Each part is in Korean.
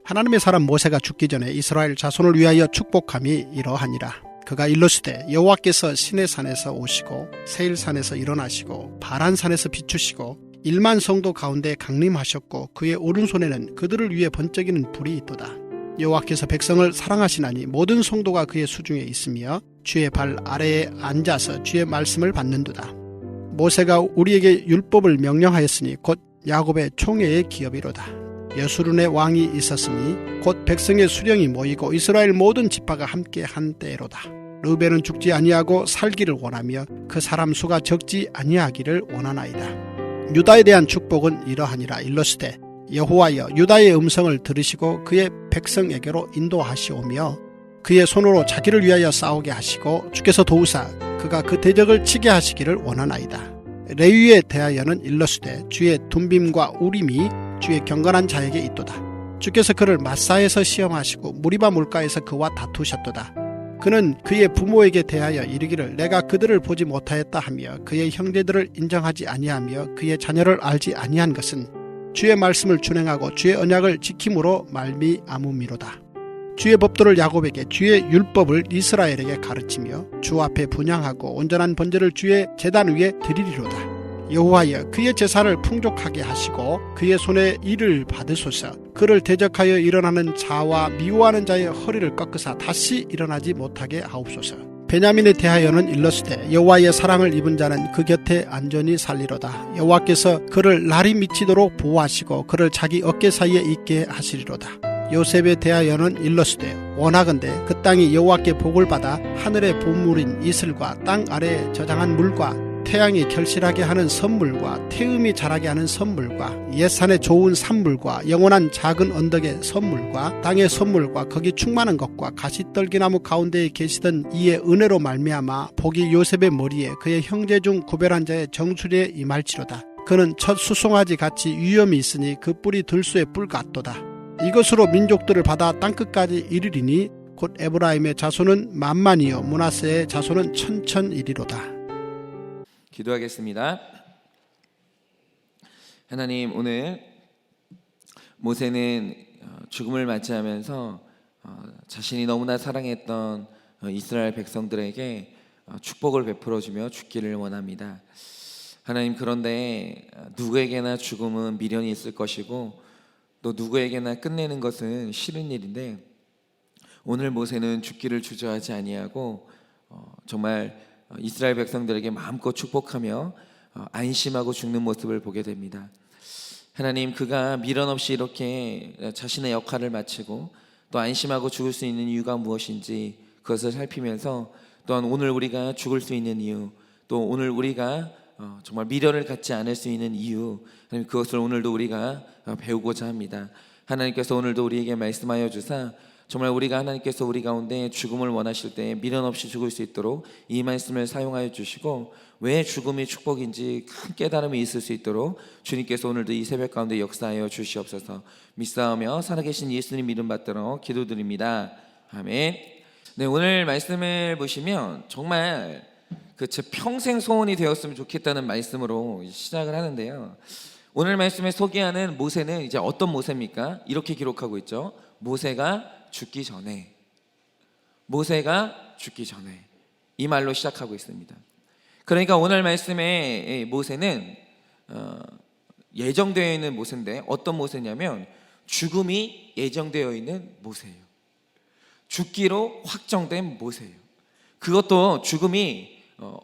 하나님의 사람 모세가 죽기 전에 이스라엘 자손을 위하여 축복함이 이러하니라. 그가 일러스되 여호와께서 시내산에서 오시고 세일산에서 일어나시고 바란산에서 비추시고 1만 성도 가운데 강림하셨고 그의 오른손에는 그들을 위해 번쩍이는 불이 있도다. 여호와께서 백성을 사랑하시나니 모든 성도가 그의 수중에 있으며 주의 발 아래에 앉아서 주의 말씀을 받는도다. 모세가 우리에게 율법을 명령하였으니 곧 야곱의 총회의 기업이로다. 여수룬의 왕이 있었으니 곧 백성의 수령이 모이고 이스라엘 모든 지파가 함께 한 때로다. 르우벤은 죽지 아니하고 살기를 원하며 그 사람 수가 적지 아니하기를 원하나이다. 유다에 대한 축복은 이러하니라. 일러스되 여호와여 유다의 음성을 들으시고 그의 백성에게로 인도하시오며 그의 손으로 자기를 위하여 싸우게 하시고 주께서 도우사 그가 그 대적을 치게 하시기를 원하나이다. 레위에 대하여는 일러스되 주의 둠빔과 우림이 주의 경건한 자에게 있도다. 주께서 그를 마사에서 시험하시고 무리바 물가에서 그와 다투셨도다. 그는 그의 부모에게 대하여 이르기를 내가 그들을 보지 못하였다 하며 그의 형제들을 인정하지 아니하며 그의 자녀를 알지 아니한 것은 주의 말씀을 준행하고 주의 언약을 지킴으로 말미암음이로다. 주의 법도를 야곱에게 주의 율법을 이스라엘에게 가르치며 주 앞에 분향하고 온전한 번제를 주의 제단 위에 드리리로다. 여호와여 그의 제사를 풍족하게 하시고 그의 손에 일을 받으소서. 그를 대적하여 일어나는 자와 미워하는 자의 허리를 꺾으사 다시 일어나지 못하게 하옵소서. 베냐민에 대하여는 일러스되 여호와의 사랑을 입은 자는 그 곁에 안전히 살리로다. 여호와께서 그를 날이 미치도록 보호하시고 그를 자기 어깨 사이에 있게 하시리로다. 요셉에 대하여는 일러스되 원하건대 그 땅이 여호와께 복을 받아 하늘의 보물인 이슬과 땅 아래에 저장한 물과 태양이 결실하게 하는 선물과 태음이 자라게 하는 선물과 옛산의 좋은 산물과 영원한 작은 언덕의 선물과 땅의 선물과 거기 충만한 것과 가시떨기나무 가운데에 계시던 이의 은혜로 말미암아 복이 요셉의 머리에 그의 형제 중 구별한 자의 정수리에 임할지로다. 그는 첫 수송아지 같이 위엄이 있으니 그 뿔이 들소의 뿔 같도다. 이것으로 민족들을 받아 땅끝까지 이르리니 곧 에브라임의 자손은 만만이요 므낫세의 자손은 천천이리로다. 기도하겠습니다. 하나님, 오늘 모세는 죽음을 맞이하면서 자신이 너무나 사랑했던 이스라엘 백성들에게 축복을 베풀어주며 죽기를 원합니다. 하나님, 그런데 누구에게나 죽음은 미련이 있을 것이고 또 누구에게나 끝내는 것은 싫은 일인데 오늘 모세는 죽기를 주저하지 아니하고 정말 이스라엘 백성들에게 마음껏 축복하며 안심하고 죽는 모습을 보게 됩니다. 하나님, 그가 미련 없이 이렇게 자신의 역할을 마치고 또 안심하고 죽을 수 있는 이유가 무엇인지 그것을 살피면서 또한 오늘 우리가 죽을 수 있는 이유, 또 오늘 우리가 정말 미련을 갖지 않을 수 있는 이유, 하나님 그것을 오늘도 우리가 배우고자 합니다. 하나님께서 오늘도 우리에게 말씀하여 주사 정말 우리가 하나님께서 우리 가운데 죽음을 원하실 때 미련 없이 죽을 수 있도록 이 말씀을 사용하여 주시고 왜 죽음이 축복인지 큰 깨달음이 있을 수 있도록 주님께서 오늘도 이 새벽 가운데 역사하여 주시옵소서. 믿사오며 살아계신 예수님 이름 받들어 기도드립니다. 아멘. 네, 오늘 말씀을 보시면 정말 제 평생 소원이 되었으면 좋겠다는 말씀으로 시작을 하는데요. 오늘 말씀에 소개하는 모세는 이제 어떤 모세입니까? 이렇게 기록하고 있죠. 모세가 죽기 전에 이 말로 시작하고 있습니다. 그러니까 오늘 말씀에 모세는 예정되어 있는 모세인데 어떤 모세냐면 죽음이 예정되어 있는 모세예요. 죽기로 확정된 모세예요. 그것도 죽음이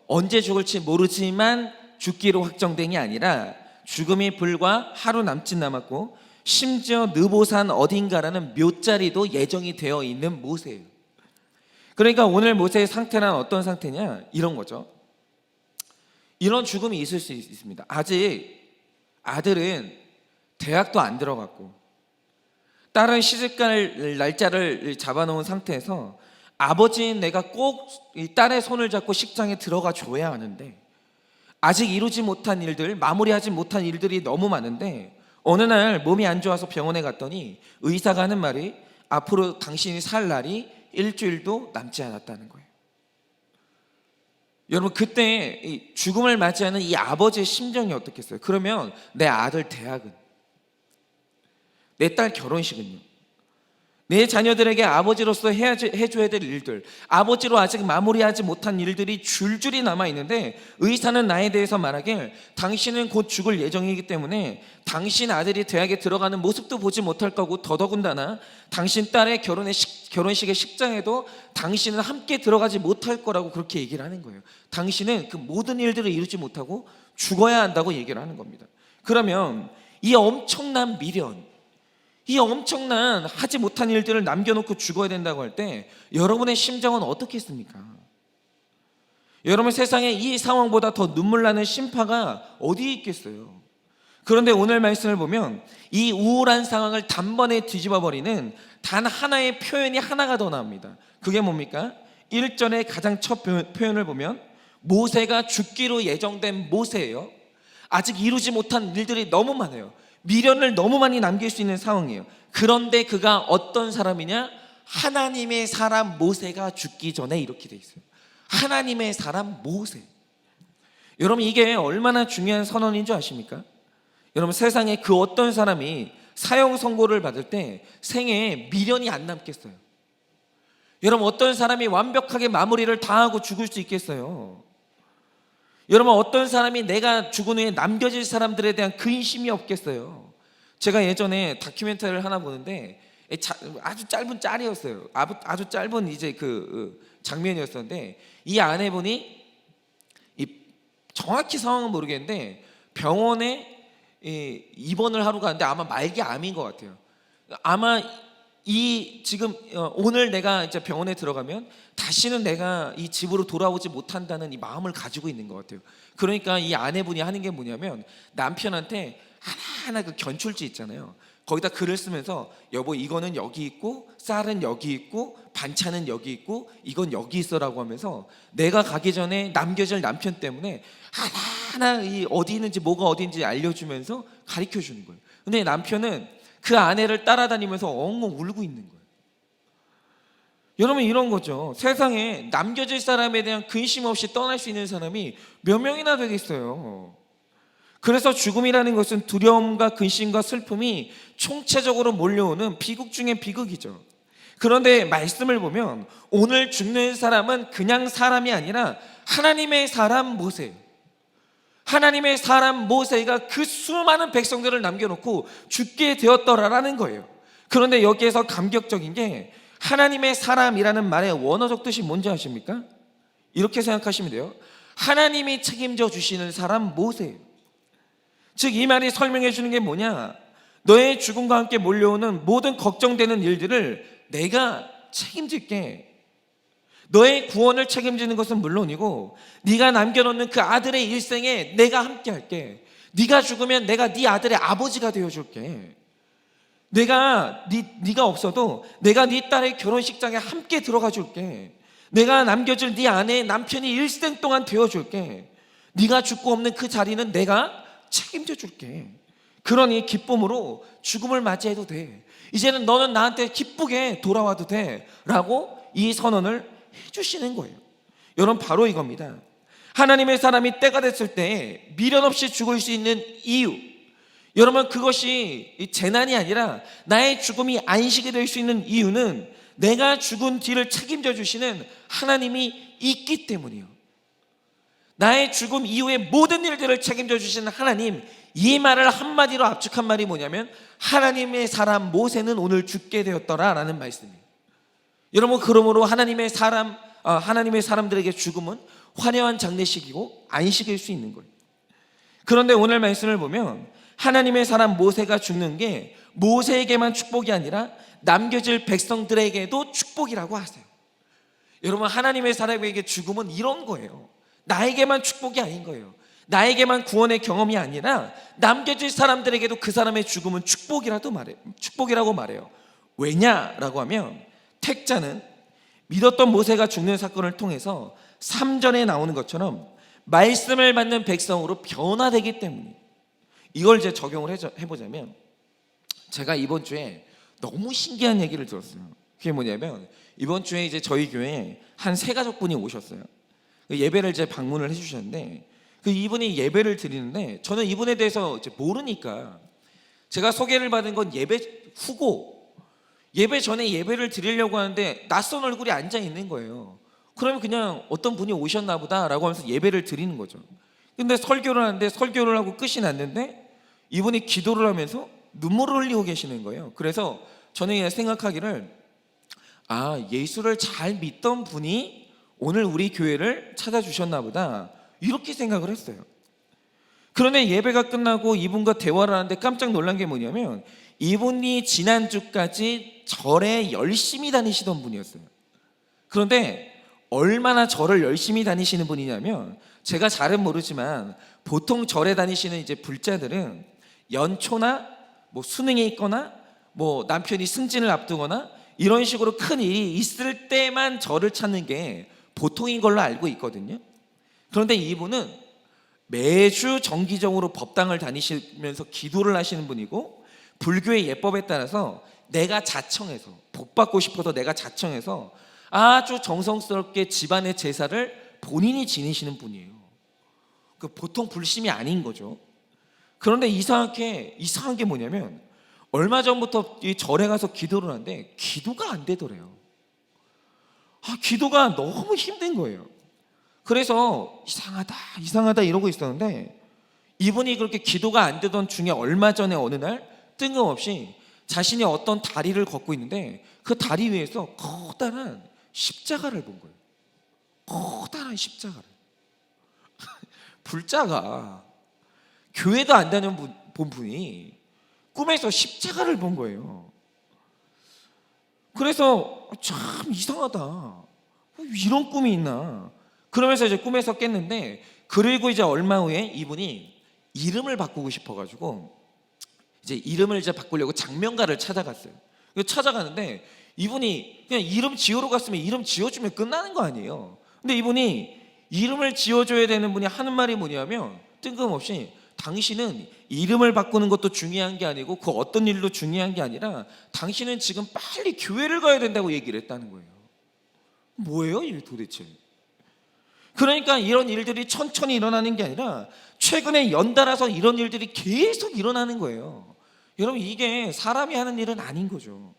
언제 죽을지 모르지만 죽기로 확정된 게 아니라 죽음이 불과 하루 남짓 남았고 심지어 느보산 어딘가라는 묘자리도 예정이 되어 있는 모세예요. 그러니까 오늘 모세의 상태는 어떤 상태냐? 이런 거죠. 이런 죽음이 있을 수 있습니다. 아직 아들은 대학도 안 들어갔고 딸은 시집갈 날짜를 잡아놓은 상태에서 아버지인 내가 꼭 이 딸의 손을 잡고 식장에 들어가 줘야 하는데 아직 이루지 못한 일들, 마무리하지 못한 일들이 너무 많은데 어느 날 몸이 안 좋아서 병원에 갔더니 의사가 하는 말이 앞으로 당신이 살 날이 일주일도 남지 않았다는 거예요. 여러분, 그때 이 죽음을 맞이하는 이 아버지의 심정이 어떻겠어요? 그러면 내 아들 대학은, 내 딸 결혼식은요, 내 자녀들에게 아버지로서 해줘야 될 일들, 아버지로 아직 마무리하지 못한 일들이 줄줄이 남아있는데 의사는 나에 대해서 말하길 당신은 곧 죽을 예정이기 때문에 당신 아들이 대학에 들어가는 모습도 보지 못할 거고 더더군다나 당신 딸의 결혼식의 식장에도 당신은 함께 들어가지 못할 거라고 그렇게 얘기를 하는 거예요. 당신은 그 모든 일들을 이루지 못하고 죽어야 한다고 얘기를 하는 겁니다. 그러면 이 엄청난 미련, 이 엄청난 하지 못한 일들을 남겨놓고 죽어야 된다고 할 때 여러분의 심정은 어떻겠습니까? 여러분, 세상에 이 상황보다 더 눈물 나는 심파가 어디에 있겠어요? 그런데 오늘 말씀을 보면 이 우울한 상황을 단번에 뒤집어 버리는 단 하나의 표현이 하나가 더 나옵니다. 그게 뭡니까? 1절의 가장 첫 표현을 보면 모세가 죽기로 예정된 모세예요. 아직 이루지 못한 일들이 너무 많아요. 미련을 너무 많이 남길 수 있는 상황이에요. 그런데 그가 어떤 사람이냐? 하나님의 사람 모세가 죽기 전에 이렇게 돼 있어요. 하나님의 사람 모세. 여러분, 이게 얼마나 중요한 선언인 줄 아십니까? 여러분, 세상에 그 어떤 사람이 사형 선고를 받을 때 생애에 미련이 안 남겠어요? 여러분, 어떤 사람이 완벽하게 마무리를 다 하고 죽을 수 있겠어요? 여러분, 어떤 사람이 내가 죽은 후에 남겨질 사람들에 대한 근심이 없겠어요? 제가 예전에 다큐멘터리를 하나 보는데 아주 짧은 짤이었어요. 아주 짧은 이제 그 장면이었었는데 이 아내분이 정확히 상황은 모르겠는데 병원에 입원을 하러 가는데 아마 말기 암인 것 같아요. 아마 지금 오늘 내가 이제 병원에 들어가면 다시는 내가 이 집으로 돌아오지 못한다는 이 마음을 가지고 있는 것 같아요. 그러니까 이 아내분이 하는 게 뭐냐면 남편한테 하나하나 그 견출지 있잖아요. 거기다 글을 쓰면서 여보, 이거는 여기 있고 쌀은 여기 있고 반찬은 여기 있고 이건 여기 있어라고 하면서 내가 가기 전에 남겨질 남편 때문에 하나하나 이 어디 있는지 뭐가 어디 있는지 알려주면서 가르쳐 주는 거예요. 근데 남편은 그 아내를 따라다니면서 엉엉 울고 있는 거예요. 여러분, 이런 거죠. 세상에 남겨질 사람에 대한 근심 없이 떠날 수 있는 사람이 몇 명이나 되겠어요. 그래서 죽음이라는 것은 두려움과 근심과 슬픔이 총체적으로 몰려오는 비극 중에 비극이죠. 그런데 말씀을 보면 오늘 죽는 사람은 그냥 사람이 아니라 하나님의 사람 모세. 하나님의 사람 모세가 그 수많은 백성들을 남겨놓고 죽게 되었더라라는 거예요. 그런데 여기에서 감격적인 게 하나님의 사람이라는 말의 원어적 뜻이 뭔지 아십니까? 이렇게 생각하시면 돼요. 하나님이 책임져 주시는 사람 모세예요. 즉, 이 말이 설명해 주는 게 뭐냐? 너의 죽음과 함께 몰려오는 모든 걱정되는 일들을 내가 책임질게. 너의 구원을 책임지는 것은 물론이고 네가 남겨놓는 그 아들의 일생에 내가 함께 할게. 네가 죽으면 내가 네 아들의 아버지가 되어줄게. 네가 없어도 내가 네 딸의 결혼식장에 함께 들어가 줄게. 내가 남겨줄 네 아내의 남편이 일생 동안 되어줄게. 네가 죽고 없는 그 자리는 내가 책임져 줄게. 그러니 기쁨으로 죽음을 맞이해도 돼. 이제는 너는 나한테 기쁘게 돌아와도 돼 라고 이 선언을 해주시는 거예요. 여러분, 바로 이겁니다. 하나님의 사람이 때가 됐을 때 미련 없이 죽을 수 있는 이유, 여러분, 그것이 재난이 아니라 나의 죽음이 안식이 될 수 있는 이유는 내가 죽은 뒤를 책임져 주시는 하나님이 있기 때문이요. 나의 죽음 이후의 모든 일들을 책임져 주시는 하나님, 이 말을 한마디로 압축한 말이 뭐냐면 하나님의 사람 모세는 오늘 죽게 되었더라라는 말씀이에요. 여러분, 그러므로 하나님의 사람들에게 죽음은 화려한 장례식이고 안식일 수 있는 거예요. 그런데 오늘 말씀을 보면 하나님의 사람 모세가 죽는 게 모세에게만 축복이 아니라 남겨질 백성들에게도 축복이라고 하세요. 여러분, 하나님의 사람에게 죽음은 이런 거예요. 나에게만 축복이 아닌 거예요. 나에게만 구원의 경험이 아니라 남겨질 사람들에게도 그 사람의 죽음은 축복이라고 말해요. 왜냐라고 하면 택자는 믿었던 모세가 죽는 사건을 통해서 3절에 나오는 것처럼 말씀을 받는 백성으로 변화되기 때문이에요. 이걸 이제 적용을 해보자면 제가 이번 주에 너무 신기한 얘기를 들었어요. 그게 뭐냐면 이번 주에 이제 저희 교회에 한 세 가족분이 오셨어요. 예배를 이제 방문을 해주셨는데 이분이 예배를 드리는데 저는 이분에 대해서 이제 모르니까 제가 소개를 받은 건 예배 후고 예배 전에 예배를 드리려고 하는데 낯선 얼굴이 앉아 있는 거예요. 그러면 그냥 어떤 분이 오셨나 보다라고 하면서 예배를 드리는 거죠. 근데 설교를 하는데 설교를 하고 끝이 났는데 이분이 기도를 하면서 눈물을 흘리고 계시는 거예요. 그래서 저는 생각하기를, 예수를 잘 믿던 분이 오늘 우리 교회를 찾아주셨나 보다, 이렇게 생각을 했어요. 그런데 예배가 끝나고 이분과 대화를 하는데 깜짝 놀란 게 뭐냐면, 이분이 지난주까지 절에 열심히 다니시던 분이었어요. 그런데 얼마나 절을 열심히 다니시는 분이냐면, 제가 잘은 모르지만 보통 절에 다니시는 이제 불자들은 연초나 뭐 수능이 있거나 뭐 남편이 승진을 앞두거나 이런 식으로 큰 일이 있을 때만 절을 찾는 게 보통인 걸로 알고 있거든요. 그런데 이분은 매주 정기적으로 법당을 다니시면서 기도를 하시는 분이고, 불교의 예법에 따라서 내가 자청해서, 복받고 싶어서 내가 자청해서 아주 정성스럽게 집안의 제사를 본인이 지내시는 분이에요. 그 보통 불심이 아닌 거죠. 그런데 이상한 게 뭐냐면, 얼마 전부터 이 절에 가서 기도를 하는데 기도가 안 되더래요. 기도가 너무 힘든 거예요. 그래서 이상하다 이러고 있었는데, 이분이 그렇게 기도가 안 되던 중에 얼마 전에 어느 날 뜬금없이 자신이 어떤 다리를 걷고 있는데 그 다리 위에서 커다란 십자가를 본 거예요. 커다란 십자가를. 불자가 교회도 안 다니는 본 분이 꿈에서 십자가를 본 거예요. 그래서 참 이상하다, 이런 꿈이 있나. 그러면서 이제 꿈에서 깼는데, 그리고 이제 얼마 후에 이분이 이름을 바꾸고 싶어가지고 이제 이름을 이제 바꾸려고 장명가를 찾아갔어요. 찾아가는데 이분이 그냥 이름 지으러 갔으면 이름 지어주면 끝나는 거 아니에요. 근데 이분이 이름을 지어줘야 되는 분이 하는 말이 뭐냐면, 뜬금없이 당신은 이름을 바꾸는 것도 중요한 게 아니고 그 어떤 일도 중요한 게 아니라 당신은 지금 빨리 교회를 가야 된다고 얘기를 했다는 거예요. 뭐예요 이게 도대체? 그러니까 이런 일들이 천천히 일어나는 게 아니라 최근에 연달아서 이런 일들이 계속 일어나는 거예요. 여러분, 이게 사람이 하는 일은 아닌 거죠.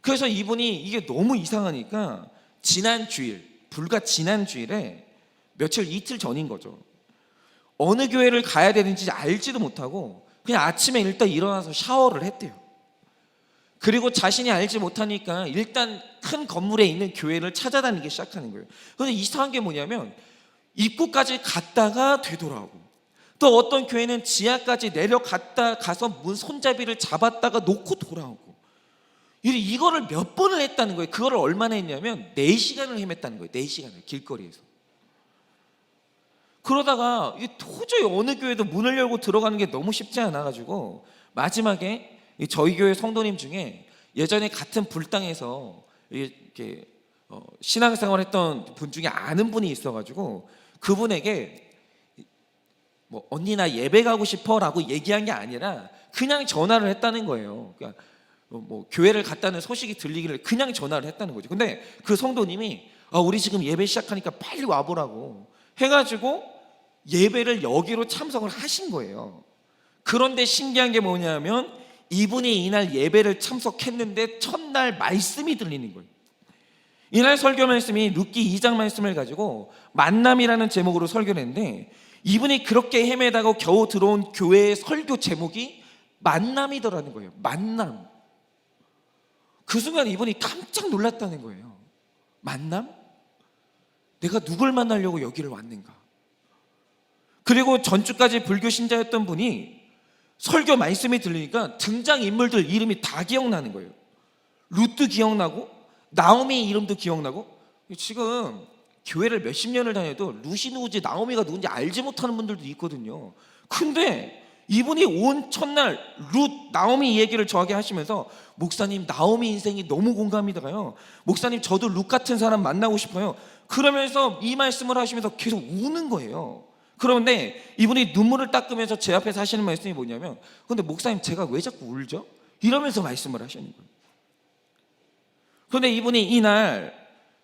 그래서 이분이 이게 너무 이상하니까 불과 지난 주일에 이틀 전인 거죠. 어느 교회를 가야 되는지 알지도 못하고 그냥 아침에 일단 일어나서 샤워를 했대요. 그리고 자신이 알지 못하니까 일단 큰 건물에 있는 교회를 찾아다니기 시작하는 거예요. 그런데 이상한 게 뭐냐면, 입구까지 갔다가 되돌아오고, 또 어떤 교회는 지하까지 가서 문 손잡이를 잡았다가 놓고 돌아오고, 이거를 몇 번을 했다는 거예요. 그거를 얼마나 했냐면 4시간을 헤맸다는 거예요. 4시간을 길거리에서. 그러다가 도저히 어느 교회도 문을 열고 들어가는 게 너무 쉽지 않아가지고 마지막에 저희 교회 성도님 중에 예전에 같은 불당에서 이렇게 신앙생활 했던 분 중에 아는 분이 있어가지고 그분에게 뭐 언니 나 예배 가고 싶어 라고 얘기한 게 아니라 그냥 전화를 했다는 거예요. 그러니까 뭐 교회를 갔다는 소식이 들리기를 그냥 전화를 했다는 거죠. 근데 그 성도님이 우리 지금 예배 시작하니까 빨리 와보라고 해가지고 예배를 여기로 참석을 하신 거예요. 그런데 신기한 게 뭐냐면, 이분이 이날 예배를 참석했는데 첫날 말씀이 들리는 거예요. 이날 설교 말씀이 룻기 2장 말씀을 가지고 만남이라는 제목으로 설교를 했는데, 이분이 그렇게 헤매다가 겨우 들어온 교회의 설교 제목이 만남이더라는 거예요. 만남. 그 순간 이분이 깜짝 놀랐다는 거예요. 만남? 내가 누굴 만나려고 여기를 왔는가? 그리고 전주까지 불교 신자였던 분이 설교 말씀이 들리니까 등장인물들 이름이 다 기억나는 거예요. 룻도 기억나고 나오미 이름도 기억나고. 지금 교회를 몇십 년을 다녀도 룻이 누구지 나오미가 누군지 알지 못하는 분들도 있거든요. 근데 이분이 온 첫날 룻, 나오미 얘기를 저에게 하시면서, 목사님 나오미 인생이 너무 공감이 가요. 목사님 저도 룻 같은 사람 만나고 싶어요. 그러면서 이 말씀을 하시면서 계속 우는 거예요. 그런데 이분이 눈물을 닦으면서 제 앞에서 하시는 말씀이 뭐냐면, 근데 목사님 제가 왜 자꾸 울죠? 이러면서 말씀을 하시는 거예요. 그런데 이분이 이날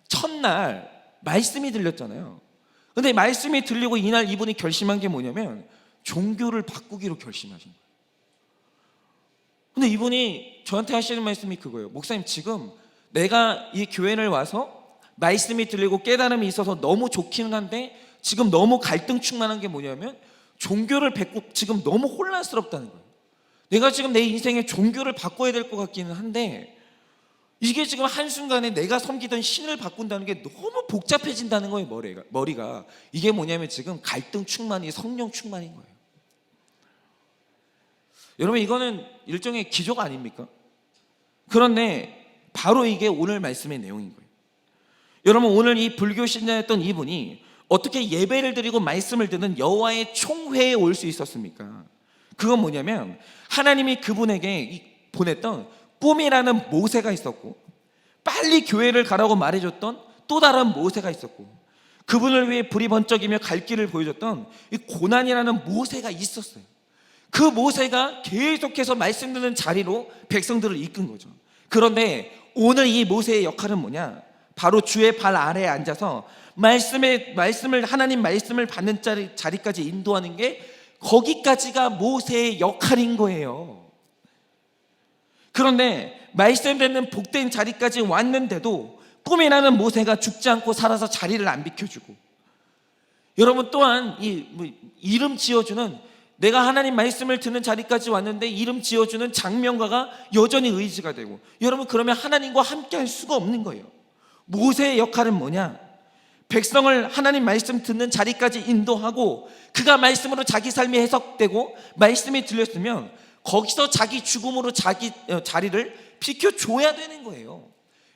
첫날 말씀이 들렸잖아요. 근데 말씀이 들리고 이날 이분이 결심한 게 뭐냐면 종교를 바꾸기로 결심하신 거예요. 근데 이분이 저한테 하시는 말씀이 그거예요. 목사님, 지금 내가 이 교회를 와서 말씀이 들리고 깨달음이 있어서 너무 좋기는 한데 지금 너무 갈등 충만한 게 뭐냐면 종교를 뱉고 지금 너무 혼란스럽다는 거예요. 내가 지금 내 인생에 종교를 바꿔야 될 것 같기는 한데 이게 지금 한순간에 내가 섬기던 신을 바꾼다는 게 너무 복잡해진다는 거예요. 머리가. 이게 뭐냐면 지금 갈등 충만이 성령 충만인 거예요. 여러분, 이거는 일종의 기적 아닙니까? 그런데 바로 이게 오늘 말씀의 내용인 거예요. 여러분, 오늘 이 불교 신자였던 이분이 어떻게 예배를 드리고 말씀을 듣는 여호와의 총회에 올 수 있었습니까? 그건 뭐냐면 하나님이 그분에게 보냈던 꿈이라는 모세가 있었고, 빨리 교회를 가라고 말해줬던 또 다른 모세가 있었고, 그분을 위해 불이 번쩍이며 갈 길을 보여줬던 이 고난이라는 모세가 있었어요. 그 모세가 계속해서 말씀 듣는 자리로 백성들을 이끈 거죠. 그런데 오늘 이 모세의 역할은 뭐냐? 바로 주의 발 아래에 앉아서 하나님 말씀을 받는 자리까지 인도하는 게, 거기까지가 모세의 역할인 거예요. 그런데 말씀 듣는 복된 자리까지 왔는데도 꿈이라는 모세가 죽지 않고 살아서 자리를 안 비켜주고, 여러분 또한 이름 지어주는, 내가 하나님 말씀을 듣는 자리까지 왔는데 이름 지어주는 장명가가 여전히 의지가 되고, 여러분 그러면 하나님과 함께 할 수가 없는 거예요. 모세의 역할은 뭐냐? 백성을 하나님 말씀 듣는 자리까지 인도하고, 그가 말씀으로 자기 삶이 해석되고 말씀이 들렸으면 거기서 자기 죽음으로 자기 자리를 비켜줘야 되는 거예요.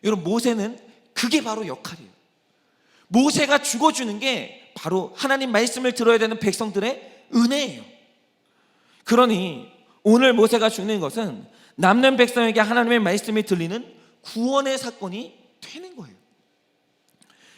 여러분, 모세는 그게 바로 역할이에요. 모세가 죽어주는 게 바로 하나님 말씀을 들어야 되는 백성들의 은혜예요. 그러니 오늘 모세가 죽는 것은 남는 백성에게 하나님의 말씀이 들리는 구원의 사건이 되는 거예요.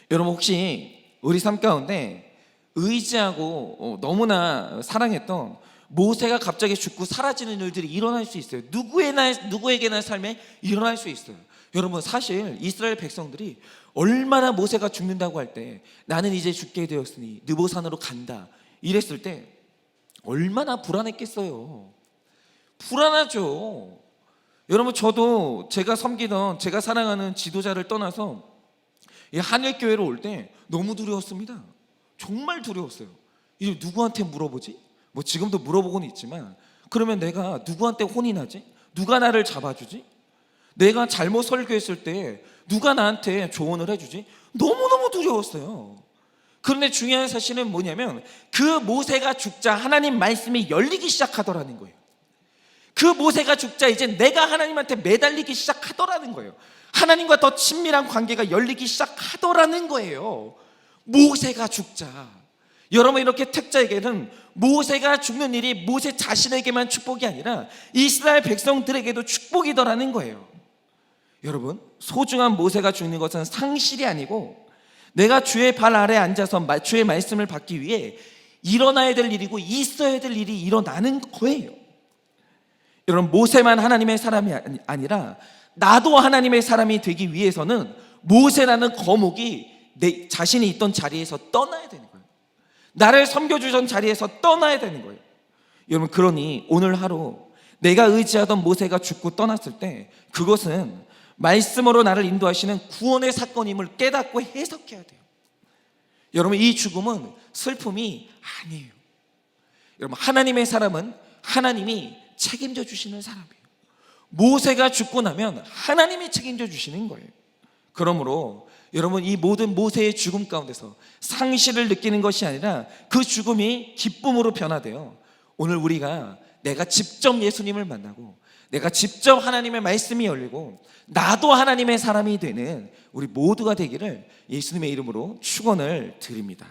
여러분, 혹시 우리 삶 가운데 의지하고 너무나 사랑했던 모세가 갑자기 죽고 사라지는 일들이 일어날 수 있어요. 누구에게나 삶에 일어날 수 있어요. 여러분, 사실 이스라엘 백성들이 얼마나 모세가 죽는다고 할 때 나는 이제 죽게 되었으니 느보산으로 간다 이랬을 때 얼마나 불안했겠어요. 불안하죠. 여러분, 저도 제가 섬기던, 제가 사랑하는 지도자를 떠나서 이 하늘교회로 올 때 너무 두려웠습니다. 정말 두려웠어요. 이제 누구한테 물어보지? 뭐 지금도 물어보고는 있지만, 그러면 내가 누구한테 혼이 나지? 누가 나를 잡아주지? 내가 잘못 설교했을 때 누가 나한테 조언을 해주지? 너무너무 두려웠어요. 그런데 중요한 사실은 뭐냐면 그 모세가 죽자 하나님 말씀이 열리기 시작하더라는 거예요. 그 모세가 죽자 이제 내가 하나님한테 매달리기 시작하더라는 거예요. 하나님과 더 친밀한 관계가 열리기 시작하더라는 거예요. 모세가 죽자. 여러분, 이렇게 택자에게는 모세가 죽는 일이 모세 자신에게만 축복이 아니라 이스라엘 백성들에게도 축복이더라는 거예요. 여러분, 소중한 모세가 죽는 것은 상실이 아니고 내가 주의 발 아래에 앉아서 주의 말씀을 받기 위해 일어나야 될 일이고 있어야 될 일이 일어나는 거예요. 여러분, 모세만 하나님의 사람이 아니라 나도 하나님의 사람이 되기 위해서는 모세라는 거목이 내 자신이 있던 자리에서 떠나야 되는 거예요. 나를 섬겨주던 자리에서 떠나야 되는 거예요. 여러분, 그러니 오늘 하루 내가 의지하던 모세가 죽고 떠났을 때 그것은 말씀으로 나를 인도하시는 구원의 사건임을 깨닫고 해석해야 돼요. 여러분, 이 죽음은 슬픔이 아니에요. 여러분, 하나님의 사람은 하나님이 책임져 주시는 사람이에요. 모세가 죽고 나면 하나님이 책임져 주시는 거예요. 그러므로 여러분, 이 모든 모세의 죽음 가운데서 상실을 느끼는 것이 아니라 그 죽음이 기쁨으로 변화되어 오늘 우리가 내가 직접 예수님을 만나고 내가 직접 하나님의 말씀이 열리고 나도 하나님의 사람이 되는 우리 모두가 되기를 예수님의 이름으로 축원을 드립니다.